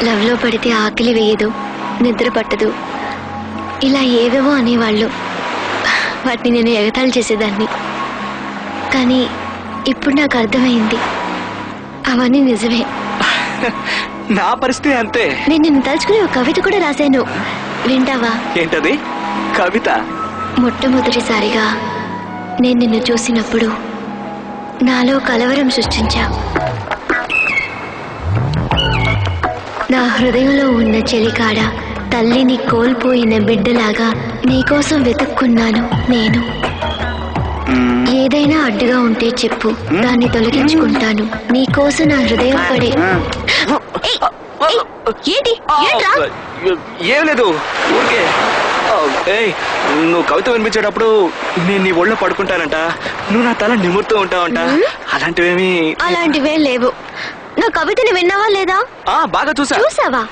లవ్లో పడితే ఆకలి వేయదు, నిద్ర పట్టదు, ఇలా ఏవేవో అనేవాళ్ళు. వాటిని నేను ఎగతాళి చేసేదాన్ని. కానీ ఇప్పుడు నాకు అర్థమైంది, అవన్నీ నిజమే. నా పరిస్థితి అంతే. నేను నిన్ను తలుచుకుని ఒక కవిత కూడా రాశాను, వింటావా? ఏంటది? కవిత? మొట్టమొదటిసారిగా నేను నిన్ను చూసినప్పుడు నాలో కలవరం సృష్టించా. నా హృదయంలో ఉన్న చెలికాడ తల్లిని కోల్పోయిన బిడ్డలాగా నీకోసం వెతుక్కున్నాను నేను. ఏదైనా అడ్డుగా ఉంటే చెప్పు, దాన్ని తొలగించుకుంటాను. నీకోసం నా హృదయం పడే. ఏం లేదు, ఊరికే. నువ్వు కవిత వినిపించేటప్పుడు నేను నీ ఒళ్ళో పడుకుంటానంట, నువ్వు నా తల నిమురుతూ ఉంటావంట. అలాంటివేం లేవు. నా కవితని విన్నావా లేదా? బాగా చూసావా?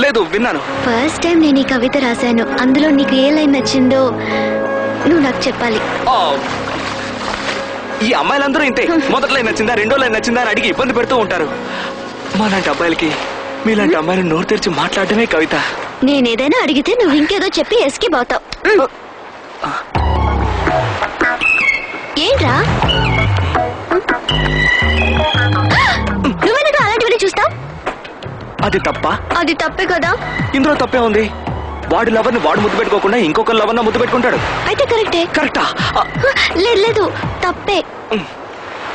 లేదు, విన్నాను. ఫస్ట్ టైం నేను ఈ కవిత రాశాను. అందులో నీకు ఏ లైన్ నచ్చిందో నువ్వు నాకు చెప్పాలి. ఈ అమ్మాయిలందరూ ఇంతే. మొదటి లైన్ నచ్చిందా, రెండో లైన్ నచ్చిందా అని అడిగి ఇబ్బంది పెడుతూ ఉంటారు. మాలాంటి అబ్బాయిలకి మీలాంటి అమ్మాయిలు నోరు తెరిచి మాట్లాడటమే కవిత. నేనేదైనా అడిగితే నువ్వు ఇంకేదో చెప్పి ఎస్కేప్ అవుతావు. ఏంట్రా నువ్వెనక అలాంటివన్నీ చూస్తావు? అది తప్ప? అది తప్పే కదా. ఇందులో తప్పే ఉంది. వాడి లవర్ని వాడు ముద్దు పెట్టుకోకుండా ఇంకొక లవర్న ముద్దు పెట్టుకుంటాడు. అయితే కరెక్టే. కరెక్టా? లేదు, తప్పే.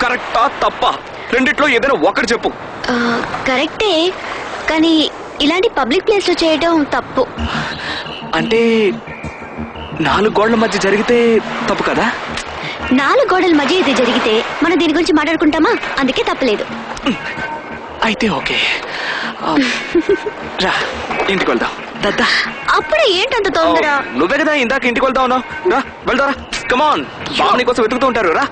కరెక్టా తప్ప? రెండిట్లో ఏదైనా ఒకటి చెప్పు. కరెక్టే, కానీ ఇలాంటి పబ్లిక్ ప్లేస్ లో చేయడం తప్పు. అంటే 4 గోడల మధ్య జరిగితే తప్పు కదా? 4 గోడల మధ్య ఇది జరిగితే మనం దీని గురించి మాట్లాడుకుంటామా? అందుకే తప్పలేదు. అయితే ఓకే, రా ఇంటికి వెళ్దాం. దద్దా. అప్పుడే ఏంటంత తొందర? నువ్వే కదా ఇందాక ఇంటికి వెళ్దాం అన్నావు. రా వెళ్దారా. కమాన్, బావ నీకోసం వెతుకుతూ ఉంటారు. రా.